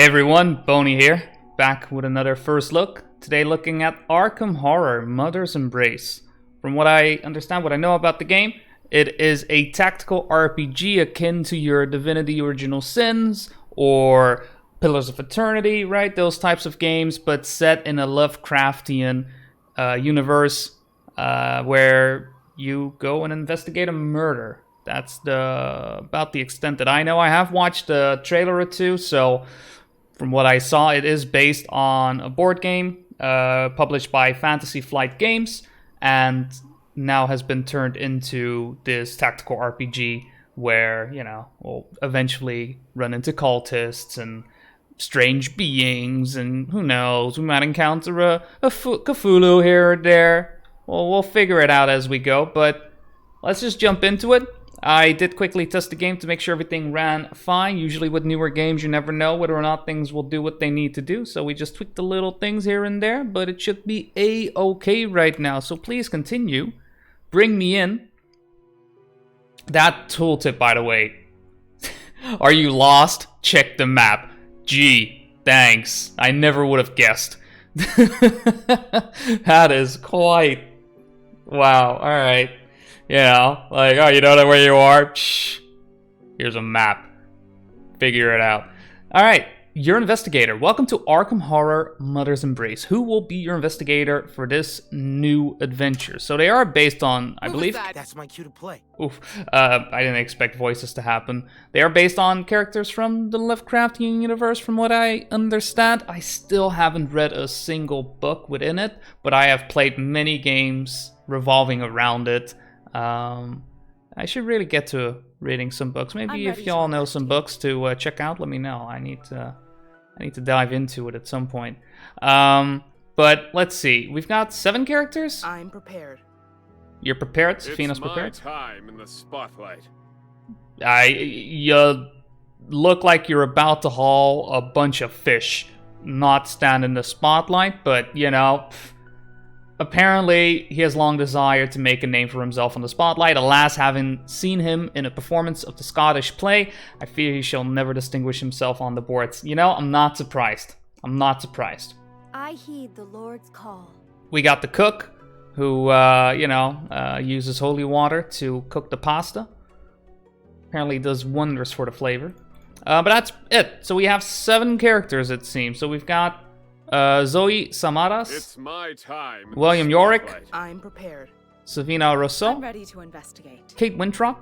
Hey everyone, BoneyC here, back with another first look. Today looking at Arkham Horror, Mother's Embrace. From what I understand, what I know about the game, it is a tactical RPG akin to your Divinity Original Sins or Pillars of Eternity, right? Those types of games, but set in a Lovecraftian universe where you go and investigate a murder. That's about the extent that I know. I have watched a trailer or two, so from what I saw, it is based on a board game published by Fantasy Flight Games and now has been turned into this tactical RPG where, you know, we'll eventually run into cultists and strange beings and who knows, we might encounter a Cthulhu here or there. Well, we'll figure it out as we go, but let's just jump into it. I did quickly test the game to make sure everything ran fine. Usually with newer games, you never know whether or not things will do what they need to do. So we just tweaked the little things here and there, but it should be A-okay right now. So please continue. Bring me in. That tooltip, by the way. Are you lost? Check the map. Gee, thanks. I never would have guessed. That is quite... Wow, alright. Yeah, like, oh, you don't know where you are? Psh, here's a map. Figure it out. Alright, your investigator. Welcome to Arkham Horror, Mother's Embrace. Who will be your investigator for this new adventure? So they are based on, I believe... That's my cue to play. Oof, I didn't expect voices to happen. They are based on characters from the Lovecraftian universe, from what I understand. I still haven't read a single book within it, but I have played many games revolving around it. I should really get to reading some books. Maybe if y'all know some books to check out, let me know. I need to dive into it at some point. But let's see. We've got 7 characters. I'm prepared. You're prepared? Safina's prepared? It's my time in the spotlight. You look like you're about to haul a bunch of fish, not stand in the spotlight, but you know. Apparently, he has long desired to make a name for himself on the spotlight. Alas, having seen him in a performance of the Scottish play, I fear he shall never distinguish himself on the boards. You know, I'm not surprised. I'm not surprised. I heed the Lord's call. We got the cook, who, uses holy water to cook the pasta. Apparently does wonders for the flavor. But that's it. So we have 7 characters, it seems. So we've got Zoe Samaras. It's my time. William Yorick. I'm prepared. Safina Rousseau. I'm ready to investigate. Kate Winthrop.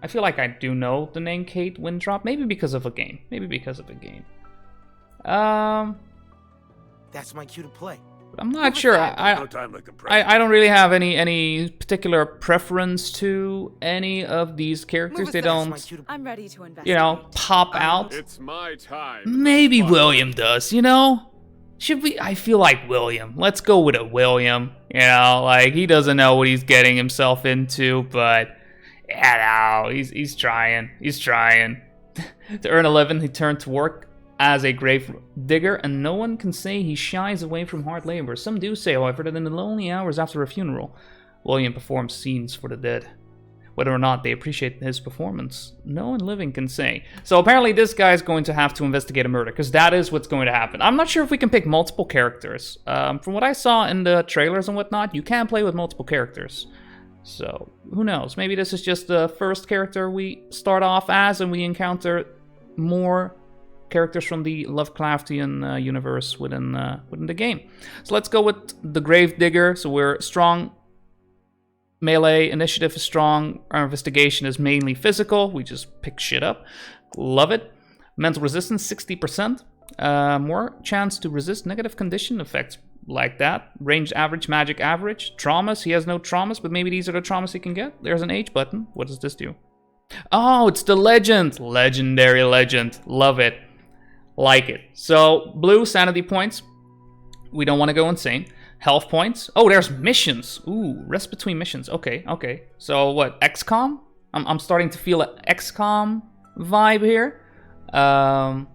I feel like I do know the name Kate Winthrop. Maybe because of a game. That's my cue to play. I'm not sure. No time like the present. I don't really have any particular preference to any of these characters. They don't, I'm ready to investigate. you know, pop out. It's my time. Maybe William does, you know? Should we? I feel like William. Let's go with a William. You know, like, he doesn't know what he's getting himself into, but, you know, he's trying. He's trying. To earn 11, he turned to work as a gravedigger, and no one can say he shies away from hard labor. Some do say, however, that in the lonely hours after a funeral, William performs scenes for the dead. Whether or not they appreciate his performance, no one living can say. So apparently this guy is going to have to investigate a murder, because that is what's going to happen. I'm not sure if we can pick multiple characters. From what I saw in the trailers and whatnot, you can play with multiple characters. So, who knows? Maybe this is just the first character we start off as, and we encounter more characters from the Lovecraftian universe within the game. So let's go with the Gravedigger. So we're strong. Melee initiative is strong. Our investigation is mainly physical. We just pick shit up. Love it. Mental resistance, 60%. More chance to resist negative condition effects like that. Ranged average, magic average. Traumas, he has no traumas, but maybe these are the traumas he can get. There's an H button. What does this do? Oh, it's the legend. Legendary legend. Love it. Like it. So, blue, sanity points. We don't want to go insane. Health points. Oh, there's missions. Ooh, rest between missions. Okay. So what, XCOM? I'm starting to feel an XCOM vibe here. I'm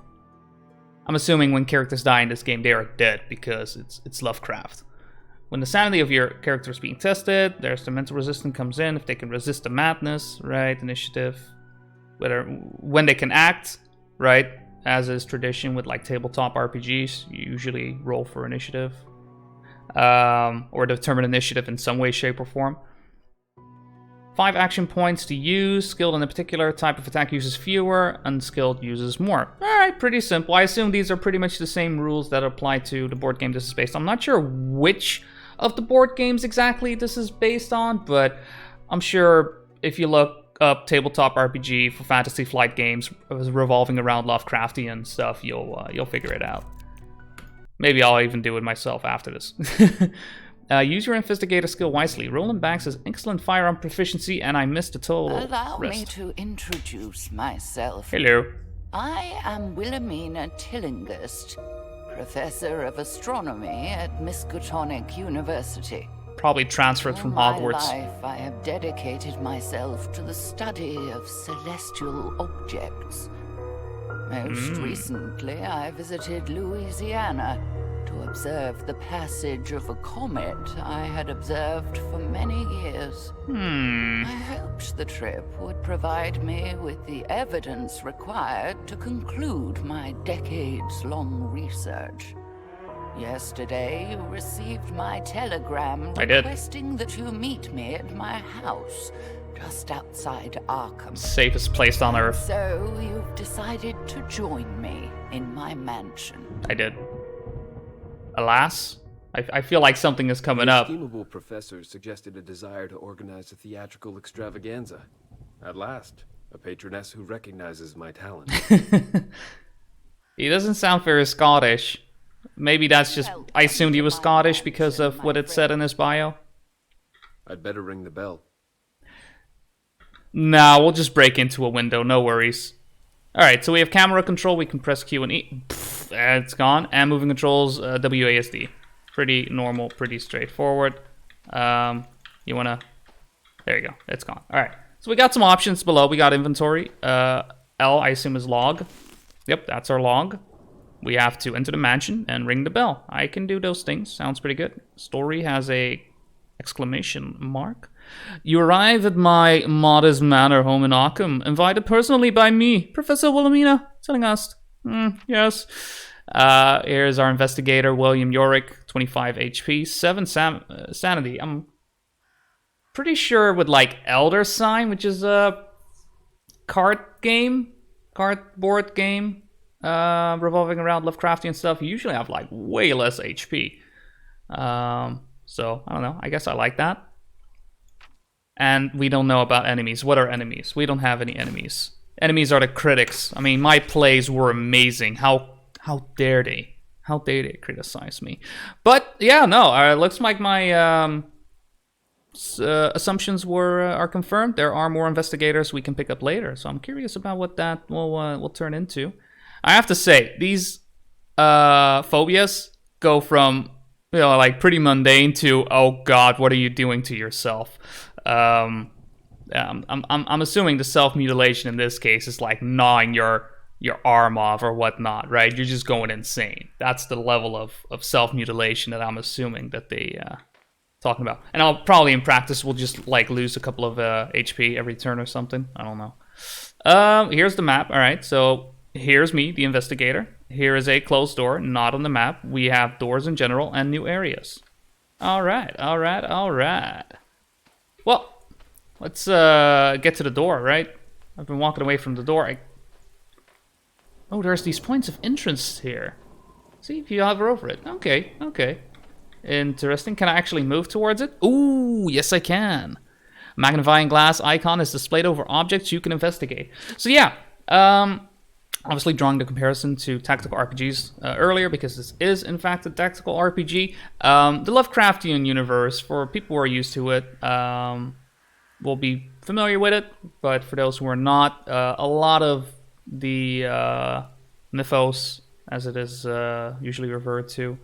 assuming when characters die in this game, they are dead because it's Lovecraft. When the sanity of your character is being tested, there's the mental resistance comes in. If they can resist the madness, right? Initiative. When they can act, right? as is tradition with like tabletop RPGs. You usually roll for initiative, or determine initiative in some way, shape, or form. 5 action points to use. Skilled in a particular type of attack uses fewer. Unskilled uses more. Alright, pretty simple. I assume these are pretty much the same rules that apply to the board game this is based on. I'm not sure which of the board games exactly this is based on, but I'm sure if you look up tabletop RPG for Fantasy Flight games revolving around Lovecraftian stuff, you'll figure it out. Maybe I'll even do it myself after this. Use your investigator skill wisely. Roland Banks has excellent firearm proficiency, and I missed a total Allow me rest. to introduce myself. Hello. I am Wilhelmina Tillinghurst, Professor of Astronomy at Miskatonic University. Probably transferred from All Hogwarts. my life, I have dedicated myself to the study of celestial objects. Most recently, I visited Louisiana to observe the passage of a comet I had observed for many years. I hoped the trip would provide me with the evidence required to conclude my decades-long research. Yesterday, you received my telegram I did. requesting that you meet me at my house, just outside Arkham. Safest place on Earth. So you've decided to join me in my mansion. I did. Alas, I feel like something is coming The up. estimable professor suggested a desire to organize a theatrical extravaganza. At last, a patroness who recognizes my talent. He doesn't sound very Scottish. Maybe that's just... I assumed he was Scottish because of what it said in his bio. I'd better ring the bell. Nah, we'll just break into a window, no worries. Alright, so we have camera control, we can press Q and E. Pfft, it's gone. And moving controls, WASD. Pretty normal, pretty straightforward. You wanna... There you go, it's gone. Alright, so we got some options below. We got inventory. L, I assume, is log. Yep, that's our log. We have to enter the mansion and ring the bell. I can do those things, sounds pretty good. Story has a exclamation mark. You arrive at my modest manor home in Arkham, invited personally by me, Professor Wilhelmina Tillinghurst. Yes. Here's our investigator, William Yorick, 25 HP, 7 sanity. I'm pretty sure with like Elder Sign, which is a cardboard game, revolving around Lovecraftian stuff, you usually have like way less HP. So, I don't know, I guess I like that. And we don't know about enemies. What are enemies? We don't have any enemies. Enemies are the critics. I mean, my plays were amazing. How dare they? How dare they criticize me? But yeah, no. It looks like my assumptions are confirmed. There are more investigators we can pick up later. So I'm curious about what that will turn into. I have to say, these phobias go from like pretty mundane to, oh God, what are you doing to yourself? I'm assuming the self-mutilation in this case is like gnawing your arm off or whatnot, right? You're just going insane. That's the level of self-mutilation that I'm assuming that they talking about. And I'll probably in practice will just like lose a couple of HP every turn or something. I don't know. Here's the map. All right, so here's me, the investigator. Here is a closed door, not on the map. We have doors in general and new areas. All right. Well, let's get to the door, right? I've been walking away from the door. Oh, there's these points of interest here. See, if you hover over it. Okay. Interesting. Can I actually move towards it? Ooh, yes I can. Magnifying glass icon is displayed over objects you can investigate. So yeah, obviously drawing the comparison to tactical RPGs earlier, because this is in fact a tactical RPG. The Lovecraftian universe, for people who are used to it, will be familiar with it, but for those who are not, a lot of the mythos, as it is usually referred to,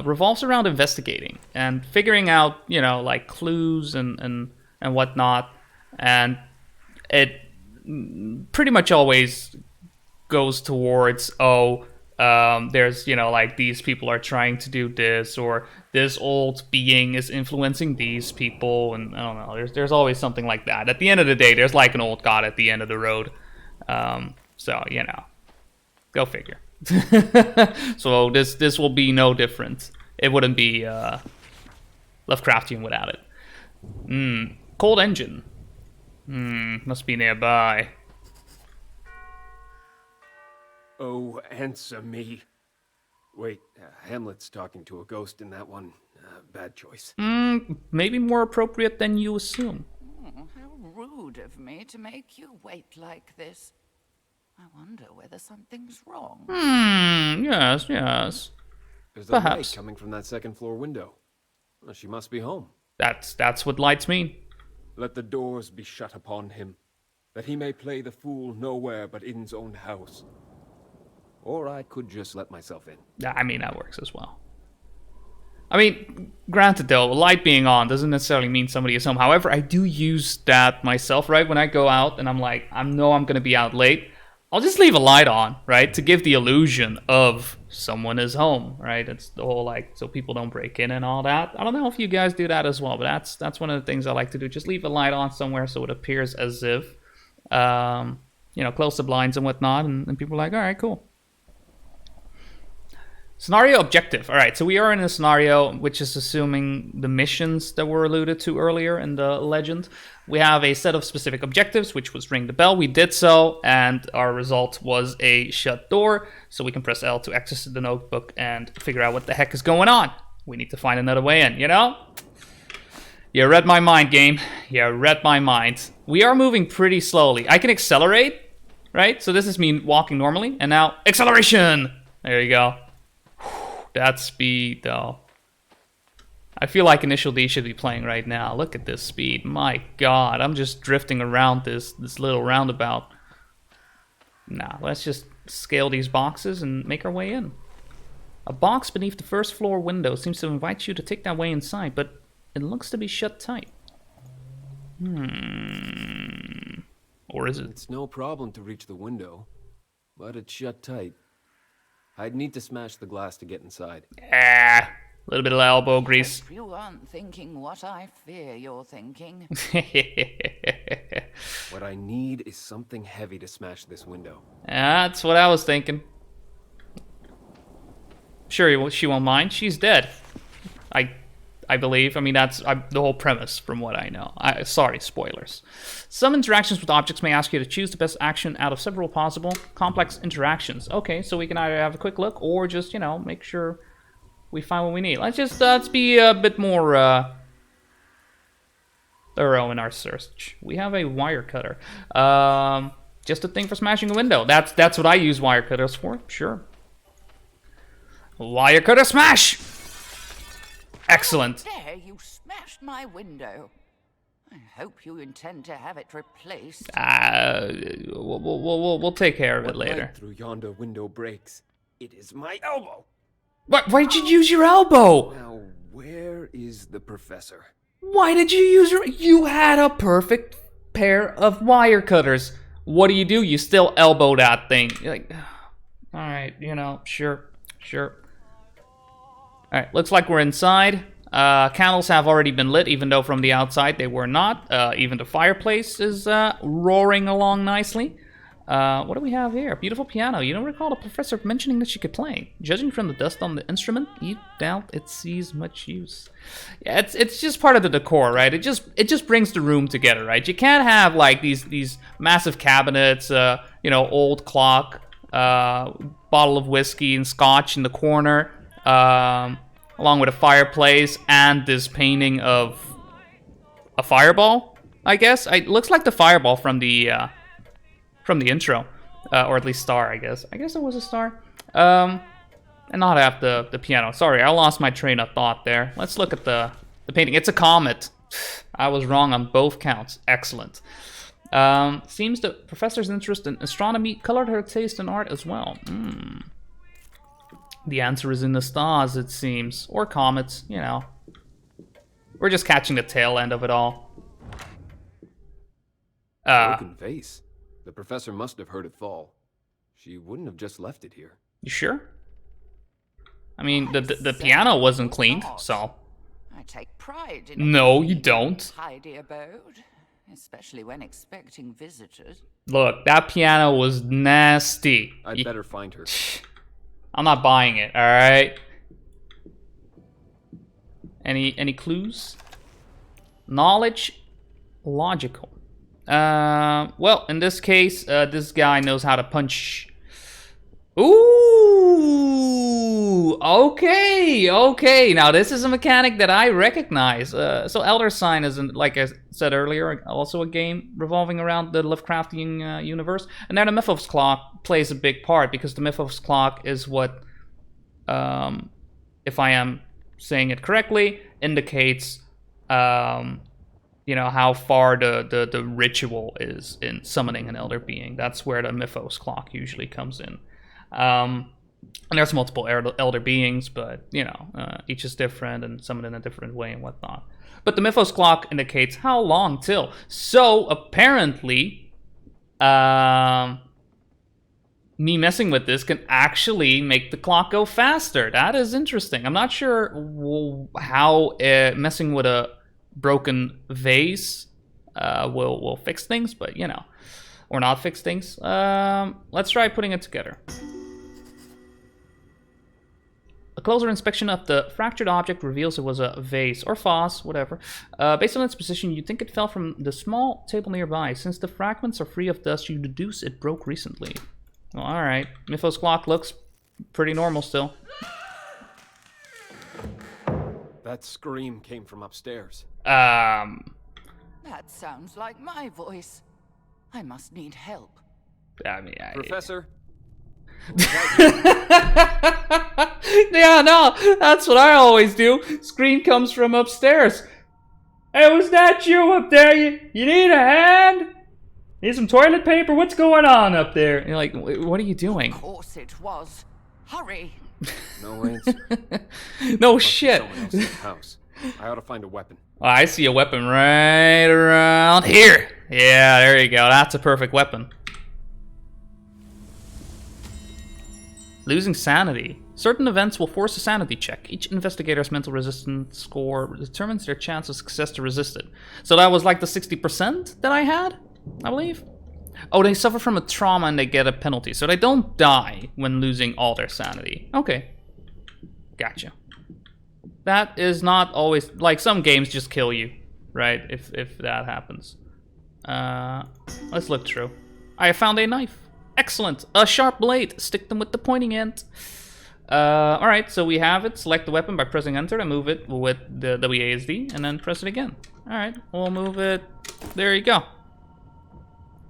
revolves around investigating and figuring out, like clues and whatnot, and it pretty much always goes towards, there's, like these people are trying to do this, or this old being is influencing these people, and I don't know, there's always something like that. At the end of the day, there's like an old god at the end of the road. So, Go figure. So this will be no different. It wouldn't be Lovecraftian without it. Cold engine. Must be nearby. Oh, answer me. Wait, Hamlet's talking to a ghost in that one. Bad choice. Maybe more appropriate than you assume. How rude of me to make you wait like this. I wonder whether something's wrong. Yes. There's a light Perhaps. coming from that second floor window. Well, she must be home. That's what lights mean. Let the doors be shut upon him, that he may play the fool nowhere but in his own house. Or I could just let myself in. I mean, that works as well. I mean, granted though, light being on doesn't necessarily mean somebody is home. However, I do use that myself, right? When I go out and I'm like, I know I'm going to be out late, I'll just leave a light on, right? To give the illusion of someone is home, right? It's the whole like, so people don't break in and all that. I don't know if you guys do that as well, but that's one of the things I like to do. Just leave a light on somewhere so it appears as if, close the blinds and whatnot, and people are like, all right, cool. Scenario objective. All right, so we are in a scenario which is assuming the missions that were alluded to earlier in the legend. We have a set of specific objectives, which was ring the bell. We did so, and our result was a shut door. So we can press L to access the notebook and figure out what the heck is going on. We need to find another way in, you know? You read my mind, game. You read my mind. We are moving pretty slowly. I can accelerate, right? So this is me walking normally, and now acceleration! There you go. That speed, though. I feel like Initial D should be playing right now. Look at this speed. My God, I'm just drifting around this little roundabout. Nah, let's just scale these boxes and make our way in. A box beneath the first floor window seems to invite you to take that way inside, but it looks to be shut tight. Or is it? It's no problem to reach the window, but it's shut tight. I'd need to smash the glass to get inside. A little bit of elbow grease. Hope you aren't thinking what I fear you're thinking. What I need is something heavy to smash this window. That's what I was thinking. Sure, she won't mind. She's dead. I believe. I mean, that's the whole premise from what I know. Sorry, spoilers. Some interactions with objects may ask you to choose the best action out of several possible complex interactions. Okay, so we can either have a quick look or just, make sure we find what we need. Let's be a bit more thorough in our search. We have a wire cutter. Just a thing for smashing a window. That's what I use wire cutters for. Sure. Wire cutter smash! Excellent. How dare you smashed my window. I hope you intend to have it replaced. We'll take care of it What later. light through yonder window breaks. It is my elbow. Why did you use your elbow? Now, where is the professor? Why did you use your... You had a perfect pair of wire cutters. What do? You still elbow that thing. You're like, all right, sure. All right, looks like we're inside. Candles have already been lit, even though from the outside they were not. Even the fireplace is roaring along nicely. What do we have here? Beautiful piano. You don't recall the professor mentioning that she could play. Judging from the dust on the instrument, you doubt it sees much use. Yeah, it's just part of the decor, right? It just brings the room together, right? You can't have like these massive cabinets, old clock, bottle of whiskey and scotch in the corner. Along with a fireplace and this painting of a fireball, I guess. It looks like the fireball from the intro, or at least star, I guess. I guess it was a star. And not have the piano. Sorry, I lost my train of thought there. Let's look at the painting. It's a comet. I was wrong on both counts. Excellent. Seems the professor's interest in astronomy colored her taste in art as well. The answer is in the stars, it seems. Or comets, We're just catching the tail end of it all. Broken vase. The professor must have heard it fall. She wouldn't have just left it here. You sure? I mean, the piano wasn't cleaned, so... I take pride in No, you don't. tidy abode. especially when expecting visitors. Look, that piano was nasty. I'd better find her. I'm not buying it, alright? Any clues? Knowledge? Logical. Well, in this case, this guy knows how to punch. Ooh! Okay. Now, this is a mechanic that I recognize. So Elder Sign is, like I said earlier, also a game revolving around the Lovecraftian universe. And now the Mythos Clock plays a big part, because the Mythos Clock is what, if I am saying it correctly, indicates, you know, how far the ritual is in summoning an elder being. That's where the Mythos Clock usually comes in. And there's multiple elder beings, but, you know, each is different and summoned in a different way and whatnot. But the Mythos Clock indicates how long till. So, apparently, me messing with this can actually make the clock go faster. That is interesting. I'm not sure how messing with a broken vase will fix things, but, you know, or not fix things. Let's try putting it together. A closer inspection of the fractured object reveals it was a vase, or vase, whatever. Based on its position, you'd think it fell from the small table nearby. Since the fragments are free of dust, you deduce it broke recently. Well, alright. Mythos Clock looks pretty normal still. That scream came from upstairs. That sounds like my voice. I must need help. I mean, Professor? Yeah, no, that's what I always do. Scream comes from upstairs. Hey, was that you up there? You need a hand? Need some toilet paper? What's going on up there? And you're like, what are you doing? Of course it was. Hurry. No answer. No Must be shit. someone else in the house. I ought to find a weapon. Oh, I see a weapon right around here. Yeah, there you go. That's a perfect weapon. Losing sanity. Certain events will force a sanity check. Each investigator's mental resistance score determines their chance of success to resist it. So that was like the 60% that I had, I believe. Oh, they suffer from a trauma and they get a penalty. So they don't die when losing all their sanity. Okay. Gotcha. That is not always... Like, some games just kill you, right? If that happens. Let's look through. I have found a knife. Excellent. A sharp blade. Stick them with the pointing end. Alright, so we have it. Select the weapon by pressing enter and move it with the WASD, and then press it again. Alright, we'll move it. There you go.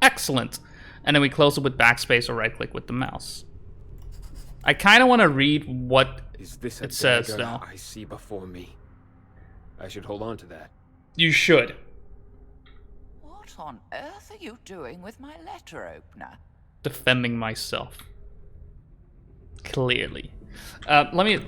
Excellent. And then we close it with backspace or right click with the mouse. I kind of want to read what Is this a it says, dagger though. I see before me? I should hold on to that. You should. What on earth are you doing with my letter opener? Defending myself. Clearly. Let me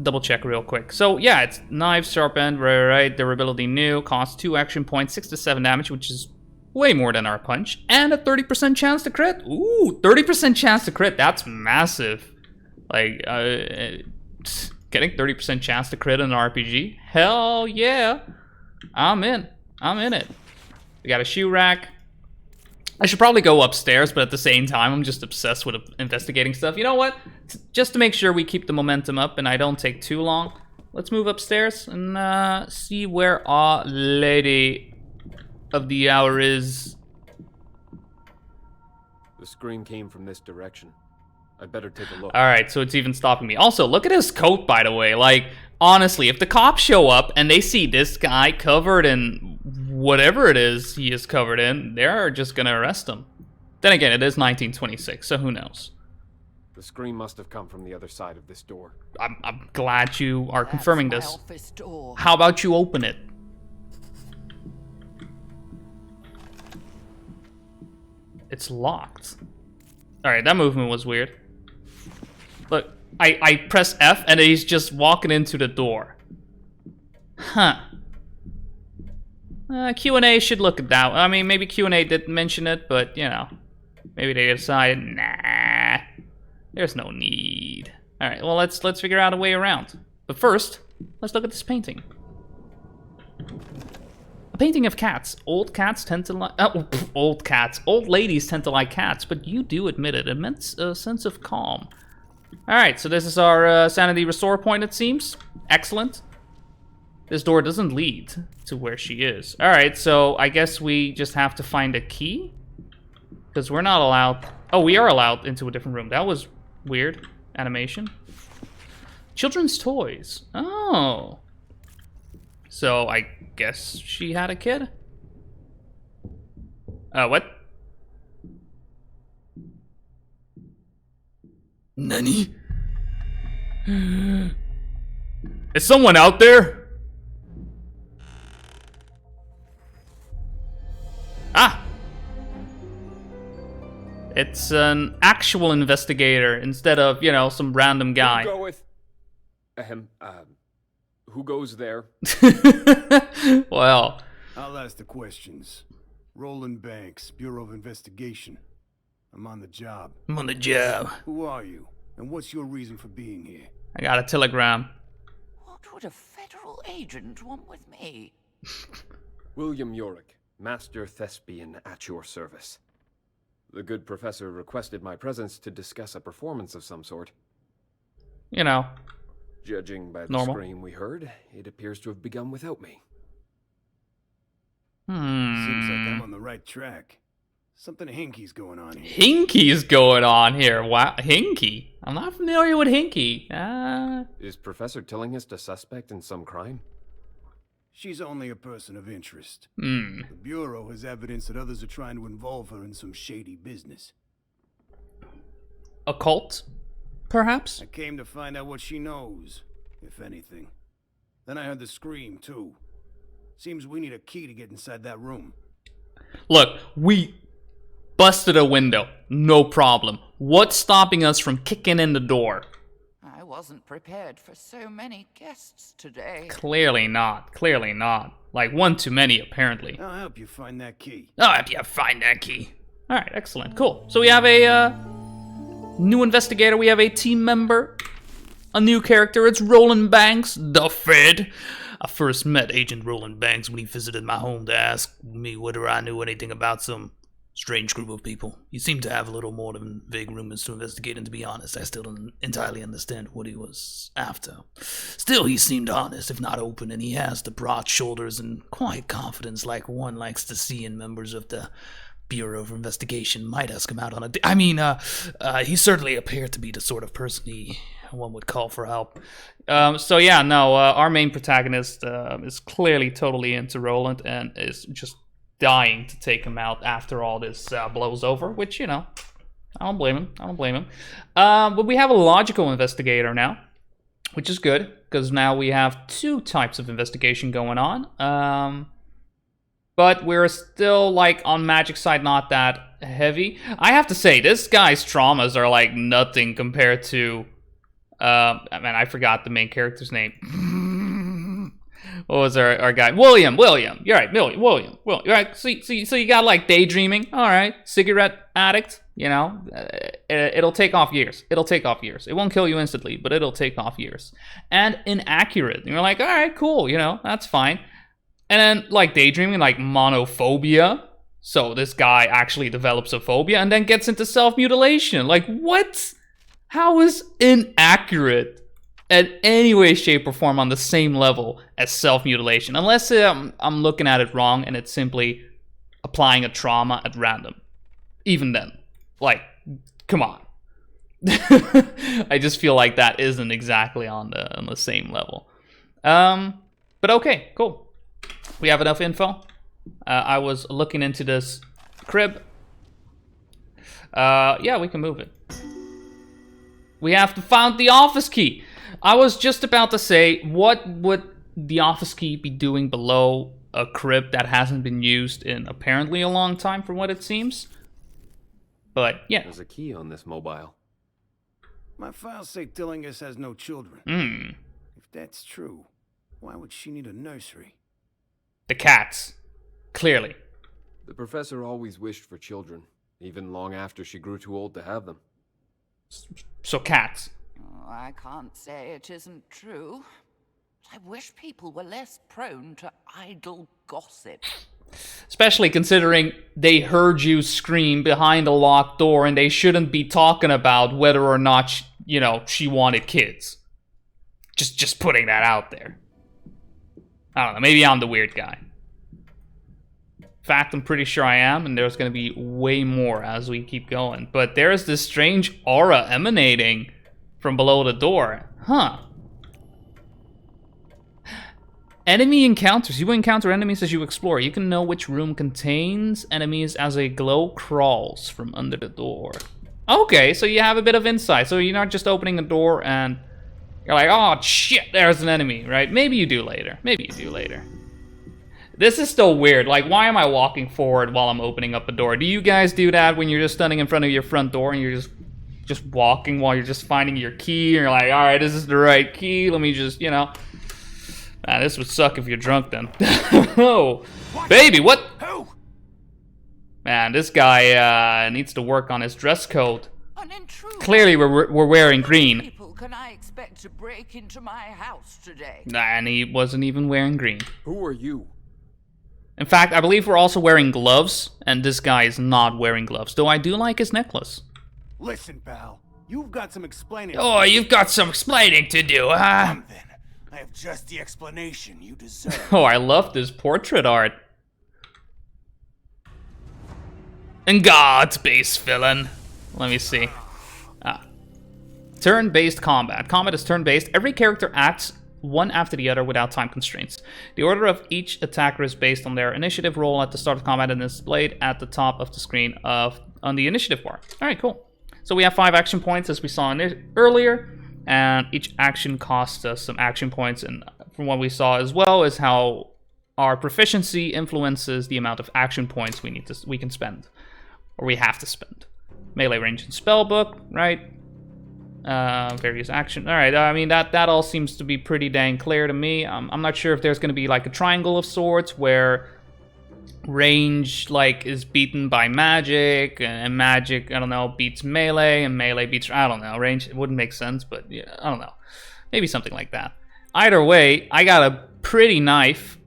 double check real quick. So yeah, it's knife, sharp end, right, durability new, cost 2 action points, 6 to 7 damage, which is way more than our punch, and a 30% chance to crit. Ooh, 30% chance to crit, that's massive. Like, getting 30% chance to crit in an RPG? Hell yeah. I'm in it. We got a shoe rack. I should probably go upstairs, but at the same time, I'm just obsessed with investigating stuff. You know what? Just to make sure we keep the momentum up and I don't take too long, let's move upstairs and see where our lady of the hour is. The scream came from this direction. I'd better take a look. Alright, so it's even stopping me. Also, look at his coat, by the way. Like, honestly, if the cops show up and they see this guy covered in whatever it is he is covered in, they're just gonna arrest him. Then again, it is 1926, so who knows? The scream must have come from the other side of this door. I'm glad you are confirming That's this. my office door. How about you open it? It's locked. Alright, that movement was weird. Look, I press F and he's just walking into the door. Huh. Q&A should look at that. I mean, maybe Q&A didn't mention it, but, you know. Maybe they decided, nah. There's no need. Alright, well, let's figure out a way around. But first, let's look at this painting. A A painting of cats. Old cats tend to like... old cats. Old ladies tend to like cats, but you do admit it. Immense sense of calm. Alright, so this is our sanity restore point, it seems. Excellent. This door doesn't lead to where she is. Alright, so I guess we just have to find a key? Because we're not allowed... Oh, we are allowed into a different room. That was weird. Animation. Children's toys. Oh. So, I guess she had a kid? What? Nani? Is someone out there? Ah! It's an actual investigator instead of, you know, some random guy. Go with... who goes there? Well... I'll ask the questions. Roland Banks, Bureau of Investigation. I'm on the job. I'm on the job. Who are you? And what's your reason for being here? I got a telegram. What would a federal agent want with me? William Yorick, Master Thespian at your service. The good professor requested my presence to discuss a performance of some sort. You know. Judging by the Normal. scream we heard, it appears to have begun without me. Seems like I'm on the right track. Something hinky's going on here. Hinky's going on here. Wow, Hinky. I'm not familiar with Hinky. Is Professor Tillinghast a suspect in some crime? She's only a person of interest. Hmm. The Bureau has evidence that others are trying to involve her in some shady business. Occult, perhaps? I came to find out what she knows, if anything. Then I heard the scream, too. Seems we need a key to get inside that room. Look, we busted a window. No problem. What's stopping us from kicking in the door? I wasn't prepared for so many guests today. Clearly not. Clearly not. Like one too many, apparently. I'll help you find that key. I'll help you find that key. Alright, excellent. Cool. So we have a new investigator. We have a team member. A new character. It's Roland Banks, the Fed. I first met Agent Roland Banks when he visited my home to ask me whether I knew anything about some strange group of people. He seemed to have a little more than vague rumors to investigate, and to be honest, I still don't entirely understand what he was after. Still, he seemed honest, if not open, and he has the broad shoulders and quiet confidence like one likes to see in members of the Bureau of Investigation. Might ask him out on a he certainly appeared to be the sort of person one would call for help. Our main protagonist is clearly totally into Roland and is just dying to take him out after all this blows over, which, you know, I don't blame him. But we have a logical investigator now, which is good, because now we have two types of investigation going on. But we're still, like, on magic side, not that heavy. I have to say, this guy's traumas are, like, nothing compared to... I forgot the main character's name. What was our guy? William. You're right, William. You're right. So you got, like, daydreaming. All right. Cigarette addict. You know, it'll take off years. It won't kill you instantly, but it'll take off years. And inaccurate. And you're like, all right, cool. You know, that's fine. And then, like, daydreaming, like, monophobia. So this guy actually develops a phobia and then gets into self-mutilation. Like, what? How is inaccurate in any way, shape, or form on the same level as self-mutilation? Unless I'm looking at it wrong and it's simply applying a trauma at random. Even then. Like, come on. I just feel like that isn't exactly on the same level. But okay, cool. We have enough info. I was looking into this crib. Yeah, we can move it. We have to find the office key. I was just about to say, what would the office key be doing below a crib that hasn't been used in apparently a long time, from what it seems? But yeah. There's a key on this mobile. My files say Tillinghast has no children. If that's true, why would she need a nursery? The cats. Clearly. The professor always wished for children, even long after she grew too old to have them. So cats. Oh, I can't say it isn't true. I wish people were less prone to idle gossip. Especially considering they heard you scream behind a locked door and they shouldn't be talking about whether or not, she wanted kids. Just putting that out there. I don't know, maybe I'm the weird guy. In fact, I'm pretty sure I am, and there's going to be way more as we keep going. But there's this strange aura emanating from below the door. Huh. Enemy encounters. You encounter enemies as you explore. You can know which room contains enemies as a glow crawls from under the door. Okay, so you have a bit of insight. So you're not just opening a door and you're like, oh shit, there's an enemy, right? Maybe you do later. Maybe you do later. This is still weird. Like, why am I walking forward while I'm opening up a door? Do you guys do that when you're just standing in front of your front door and you're just walking while you're just finding your key? And you're like, all right, this is the right key. Let me just, Man, this would suck if you're drunk then. Oh, baby, what? Who? Man, this guy needs to work on his dress code. An intruder. Clearly, we're wearing green. People can I expect to break into my house today? And he wasn't even wearing green. Who are you? In fact, I believe we're also wearing gloves, and this guy is not wearing gloves, though I do like his necklace. Listen, pal. You've got some explaining. Oh, you've got some explaining to do, huh? Come then. I have just the explanation you deserve. Oh, I love this portrait art. And God's base villain. Let me see. Turn-based combat. Combat is turn-based. Every character acts one after the other without time constraints. The order of each attacker is based on their initiative roll at the start of combat and is displayed at the top of the screen on the initiative bar. Alright, cool. So we have 5 action points as we saw earlier, and each action costs us some action points, and from what we saw as well is how our proficiency influences the amount of action points we can spend, or we have to spend. Melee range and spellbook, right? Various action. All right. I mean that all seems to be pretty dang clear to me. I'm not sure if there's going to be like a triangle of sorts where range is beaten by magic, and magic, I don't know, beats melee, and melee beats, I don't know, range. It wouldn't make sense, but yeah, I don't know. Maybe something like that. Either way, I got a pretty knife,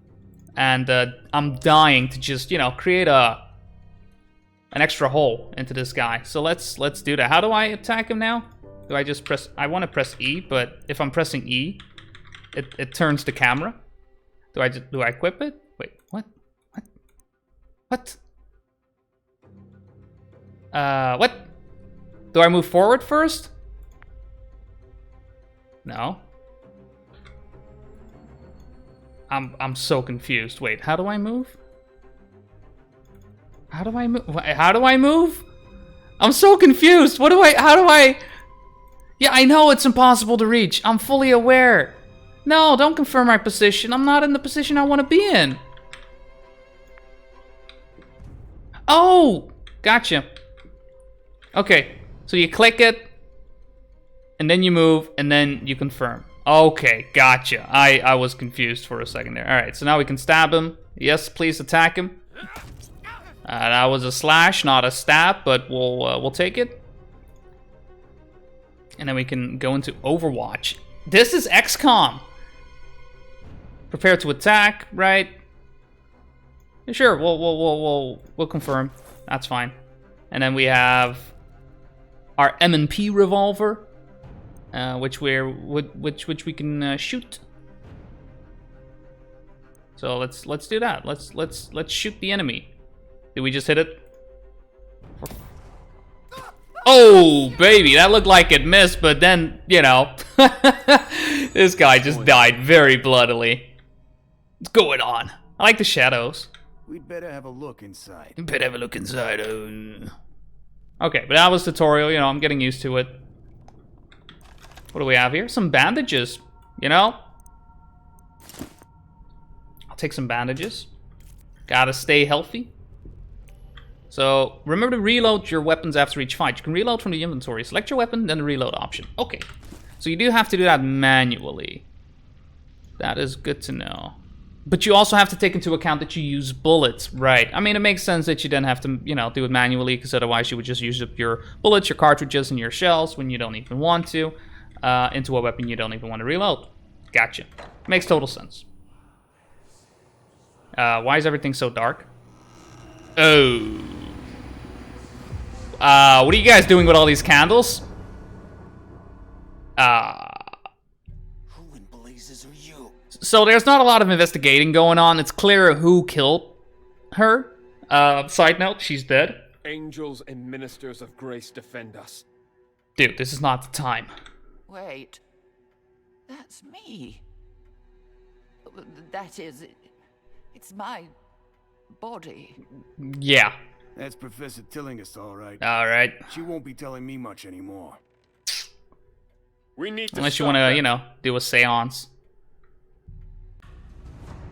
and I'm dying to just create an extra hole into this guy. So let's do that. How do I attack him now? Do I just press... I want to press E, but if I'm pressing E, it turns the camera. Do I equip it? Wait, what? What? What? Do I move forward first? No. I'm so confused. Wait, how do I move? How do I move? How do I move? I'm so confused. How do I... Yeah, I know it's impossible to reach. I'm fully aware. No, don't confirm my position. I'm not in the position I want to be in. Oh, gotcha. Okay, so you click it, and then you move, and then you confirm. Okay, gotcha. I was confused for a second there. All right, so now we can stab him. Yes, please attack him. That was a slash, not a stab, but we'll take it. And then we can go into Overwatch. This is XCOM. Prepare to attack, right? Sure, we'll confirm. That's fine. And then we have our M&P revolver, which we can shoot. So let's do that. Let's shoot the enemy. Did we just hit it? Oh, baby, that looked like it missed, but then, this guy just died very bloodily. What's going on? I like the shadows. We'd better have a look inside. Okay, but that was tutorial, I'm getting used to it. What do we have here? Some bandages, I'll take some bandages. Gotta stay healthy. So, remember to reload your weapons after each fight. You can reload from the inventory. Select your weapon, then the reload option. Okay. So you do have to do that manually. That is good to know. But you also have to take into account that you use bullets. Right. I mean, it makes sense that you then have to, do it manually, because otherwise you would just use up your bullets, your cartridges, and your shells when you don't even want to, into a weapon you don't even want to reload. Gotcha. Makes total sense. Why is everything so dark? Oh. What are you guys doing with all these candles? Who in blazes are you? So there's not a lot of investigating going on. It's clear who killed her. Side note, she's dead. Angels and ministers of grace defend us. Dude, this is not the time. Wait. That's me. That is, it's my body. Yeah. That's Professor Tillinghast, all right. Alright. She won't be telling me much anymore. We need to Unless you stop want to, them. you know, do a seance.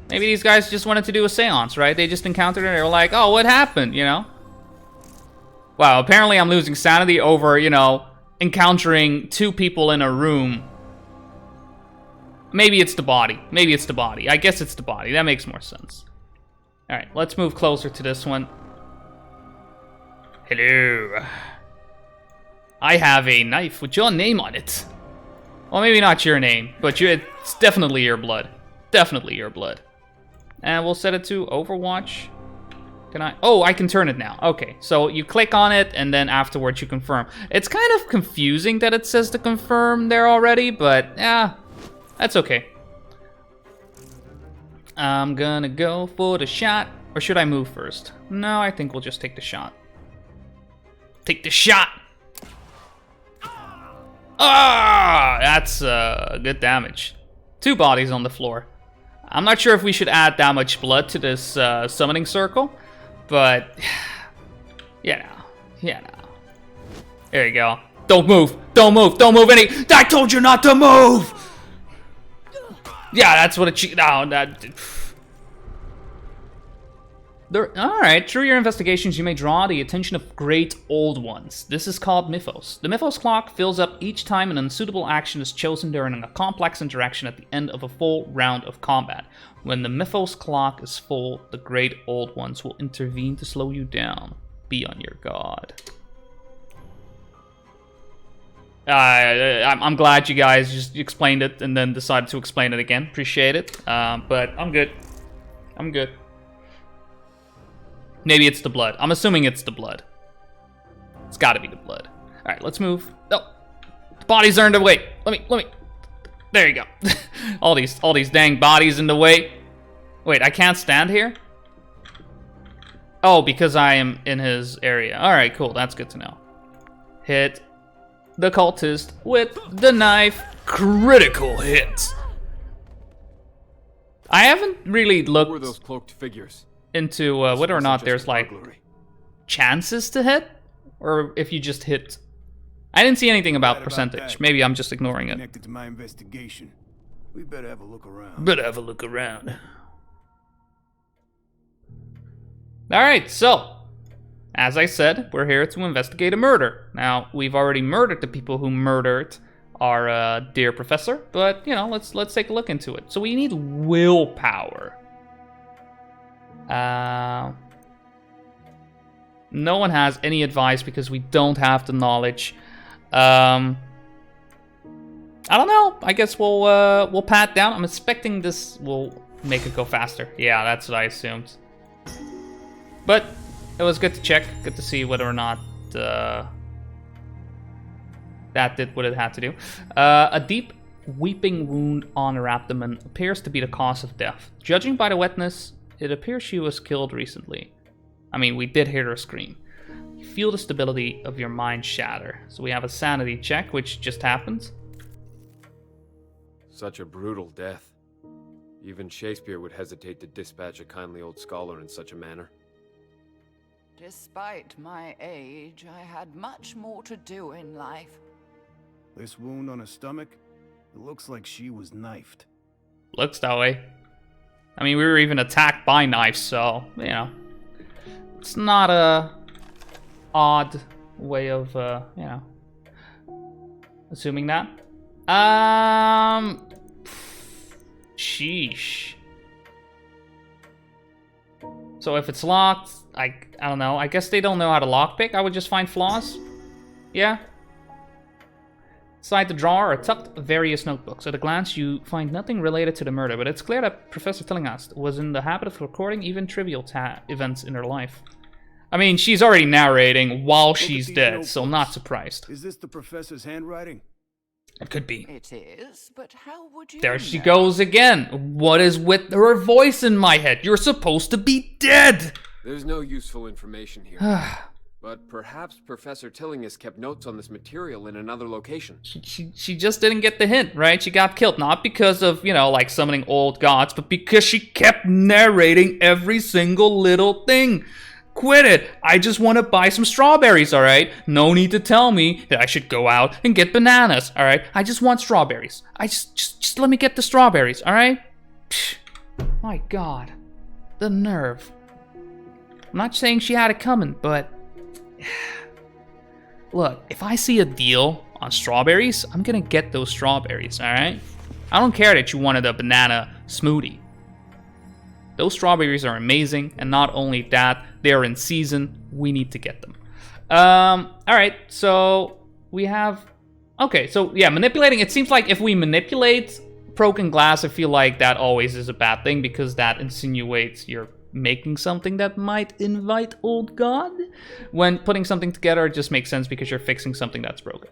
Maybe these guys just wanted to do a seance, right? They just encountered her and they were like, oh, what happened, you know? Wow, apparently I'm losing sanity over, you know, encountering two people in a room. Maybe it's the body. Maybe it's the body. I guess it's the body. That makes more sense. Alright, let's move closer to this one. Hello. I have a knife with your name on it. Well, maybe not your name, but it's definitely your blood. Definitely your blood. And we'll set it to Overwatch. Can I? Oh, I can turn it now. Okay, so you click on it, and then afterwards you confirm. It's kind of confusing that it says to confirm there already, but yeah, that's okay. I'm gonna go for the shot. Or should I move first? No, I think we'll just take the shot. Take the shot! Ah! That's good damage. 2 bodies on the floor. I'm not sure if we should add that much blood to this summoning circle, but yeah, yeah. There you go. Don't move! Don't move! Don't move any! I told you not to move! Yeah, that's what it. No, that. Alright, through your investigations, you may draw the attention of great old ones. This is called Mythos. The Mythos clock fills up each time an unsuitable action is chosen during a complex interaction at the end of a full round of combat. When the Mythos clock is full, the great old ones will intervene to slow you down. Be on your guard. I'm glad you guys just explained it and then decided to explain it again. Appreciate it. But I'm good. I'm good. Maybe it's the blood. I'm assuming it's the blood. It's gotta be the blood. Alright, let's move. Oh, the bodies are in the way. Let me. There you go. all these dang bodies in the way. Wait, I can't stand here? Oh, because I am in his area. Alright, cool. That's good to know. Hit the cultist with the knife. Critical hit. I haven't really Who looked were those cloaked figures? into whether or not there's like chances to hit, or if you just hit. I didn't see anything about percentage. that. Maybe I'm just ignoring it. Connected to my investigation. We better have a look around. Better have a look around. Alright, so as I said, we're here to investigate a murder. Now, we've already murdered the people who murdered our dear professor, but you know, let's take a look into it. So we need willpower. No one has any advice because we don't have the knowledge. I don't know. I guess we'll pat down. I'm expecting this will make it go faster. Yeah, that's what I assumed. But it was good to check. Good to see whether or not that did what it had to do. A deep weeping wound on her abdomen appears to be the cause of death. Judging by the wetness, it appears she was killed recently. I mean, we did hear her scream. You feel the stability of your mind shatter. So we have a sanity check, which just happened. Such a brutal death. Even Shakespeare would hesitate to dispatch a kindly old scholar in such a manner. Despite my age, I had much more to do in life. This wound on her stomach, it looks like she was knifed. Looks that way. I mean, we were even attacked by knives, so, you know. It's not a odd way of, you know, assuming that. Sheesh. So if it's locked, I don't know. I guess they don't know how to lockpick. I would just find flaws. Yeah. Inside the drawer are tucked various notebooks. At a glance, you find nothing related to the murder, but it's clear that Professor Tillinghast was in the habit of recording even trivial events in her life. I mean, she's already narrating while she's dead, so not surprised. Is this the professor's handwriting? It could be. It is, but how would you There she know? goes again. What is with her voice in my head? You're supposed to be dead! There's no useful information here. But perhaps Professor Tillinghast kept notes on this material in another location. She just didn't get the hint, right? She got killed, not because of, you know, like summoning old gods, but because she kept narrating every single little thing. Quit it! I just want to buy some strawberries, alright? No need to tell me that I should go out and get bananas, alright? I just want strawberries. Just let me get the strawberries, alright? My god. The nerve. I'm not saying she had it coming, but... Look, if I see a deal on strawberries, I'm gonna get those strawberries, alright? I don't care that you wanted a banana smoothie. Those strawberries are amazing, and not only that, they are in season. We need to get them. Alright, so we have... Okay, so yeah, manipulating. It seems like if we manipulate broken glass, I feel like that always is a bad thing, because that insinuates you're making something that might invite old god. When putting something together, it just makes sense because you're fixing something that's broken.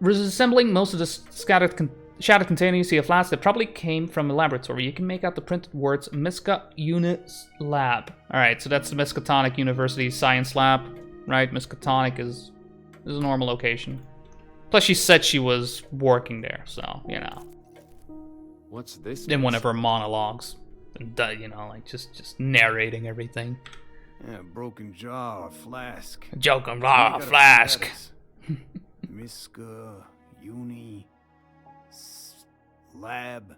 Reassembling most of the shattered containers, you see a flask that probably came from a laboratory. You can make out the printed words Miska Units Lab. Alright, so that's the Miskatonic University Science Lab, right? Miskatonic is a normal location. Plus she said she was working there, so, you know. What's this? In one of her monologues. And, you know, like just narrating everything. Yeah, broken jar or flask. Joking, We blah, got a few flask. letters. Miska, Uni, Lab.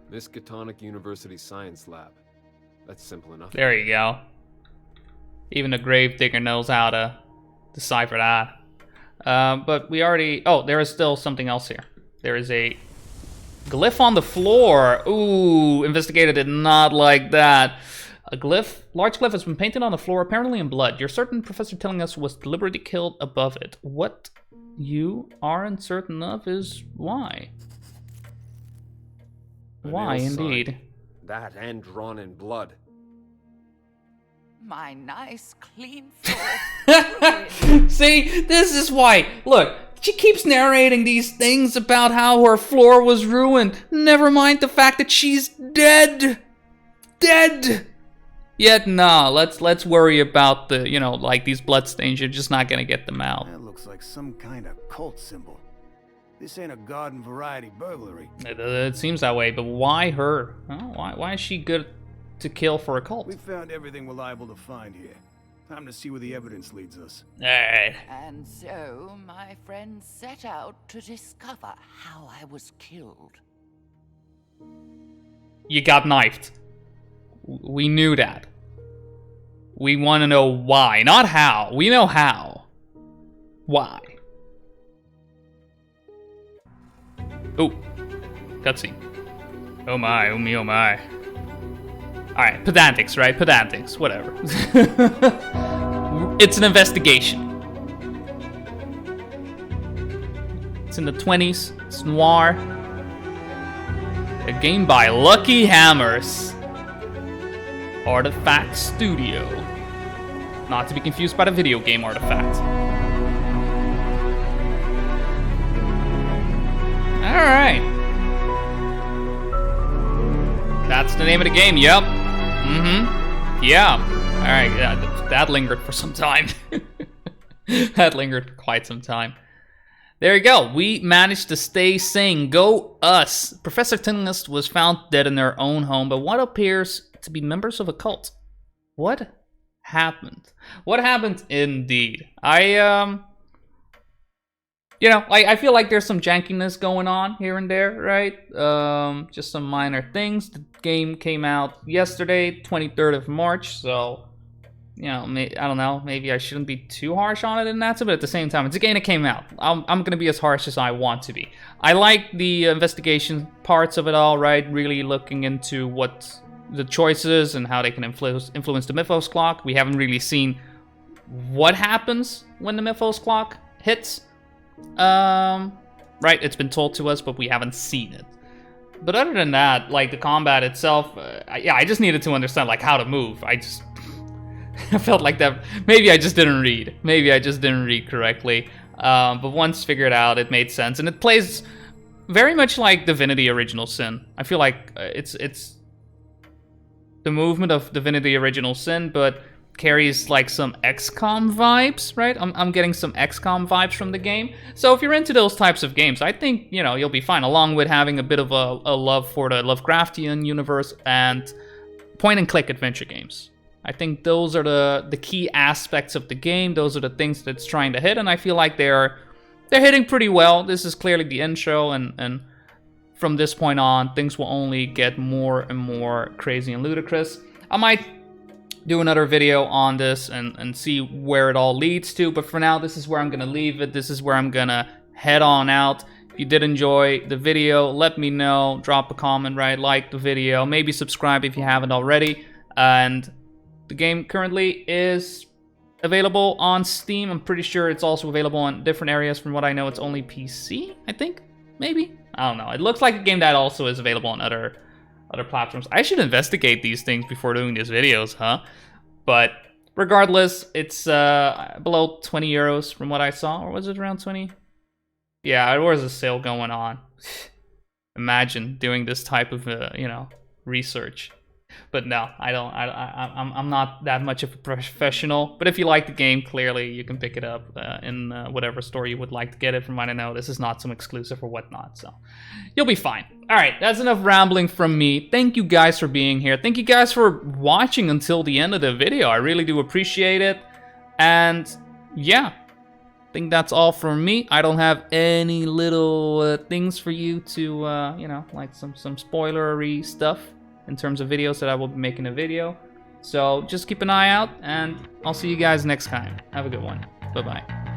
Miskatonic University Science Lab. That's simple enough. There you go. Even the Gravedigger knows how to decipher that. But we already... Oh, there is still something else here. There is a glyph on the floor. Ooh, investigator did not like that. A glyph, large glyph has been painted on the floor, apparently in blood. You're certain Professor Tillinghast was deliberately killed above it. What you aren't certain of is why. Why, An ill sign. indeed. That and drawn in blood. My nice, clean floor. See, this is why. Look, she keeps narrating these things about how her floor was ruined. Never mind the fact that she's dead. Dead. Yet, nah, let's worry about the, you know, like these bloodstains. You're just not gonna get them out. That looks like some kind of cult symbol. This ain't a garden variety burglary. It seems that way, but why her? Huh? Why is she good to kill for a cult? We found everything we're liable to find here. Time to see where the evidence leads us. Alright. And so my friends set out to discover how I was killed. You got knifed. We knew that. We want to know why, not how. We know how. Why? Oh, cutscene. Oh my, oh me, oh my. Alright, pedantics, right? Pedantics, whatever. It's an investigation. It's in the 20s. It's noir. A game by Lucky Hammers. Artifact Studio. Not to be confused by the video game Artifact. Alright. That's the name of the game, yep. Mm-hmm. Yeah. Alright, yeah, that lingered for some time. That lingered for quite some time. There you go. We managed to stay sane. Go us. Professor Tillinghast was found dead in their own home, but what appears to be members of a cult. What happened? What happened indeed? You know, I feel like there's some jankiness going on here and there, right? Just some minor things. The game came out yesterday, 23rd of March, so, you know, I don't know, maybe I shouldn't be too harsh on it in that, but at the same time, it's a game that came out. I'm gonna be as harsh as I want to be. I like the investigation parts of it all, right? Really looking into what the choices and how they can influence the Mythos clock. We haven't really seen what happens when the Mythos clock hits. Right, it's been told to us, but we haven't seen it. But other than that, like the combat itself, yeah, I just needed to understand like how to move. I felt like that. Maybe I just didn't read. Maybe I just didn't read correctly. But once figured out, it made sense, and it plays very much like Divinity: Original Sin. I feel like it's the movement of Divinity: Original Sin, but carries like some XCOM vibes, right? I'm getting some XCOM vibes from the game. So if you're into those types of games, I think, you know, you'll be fine, along with having a bit of a love for the Lovecraftian universe and point-and-click adventure games. I think those are the key aspects of the game. Those are the things that it's trying to hit, and I feel like they're hitting pretty well. This is clearly the intro, and from this point on, things will only get more and more crazy and ludicrous. I might do another video on this and see where it all leads to, but for now, this is where I'm gonna leave it. This is where I'm gonna head on out. If you did enjoy the video, let me know. Drop a comment, right? Like the video. Maybe subscribe if you haven't already. And the game currently is available on Steam. I'm pretty sure it's also available on different areas. From what I know, it's only PC, I think? Maybe? I don't know. It looks like a game that also is available on other platforms. I should investigate these things before doing these videos, huh? But regardless, it's below 20 euros from what I saw. Or was it around 20? Yeah, there was a sale going on. Imagine doing this type of, you know, research. But no, I'm not that much of a professional. But if you like the game, clearly you can pick it up in whatever store you would like to get it from. I don't know, this is not some exclusive or whatnot, so you'll be fine. All right, that's enough rambling from me. Thank you guys for being here. Thank you guys for watching until the end of the video. I really do appreciate it. And yeah, I think that's all from me. I don't have any little things for you to, you know, like some spoilery stuff in terms of videos that I will be making a video. So just keep an eye out, and I'll see you guys next time. Have a good one. Bye-bye.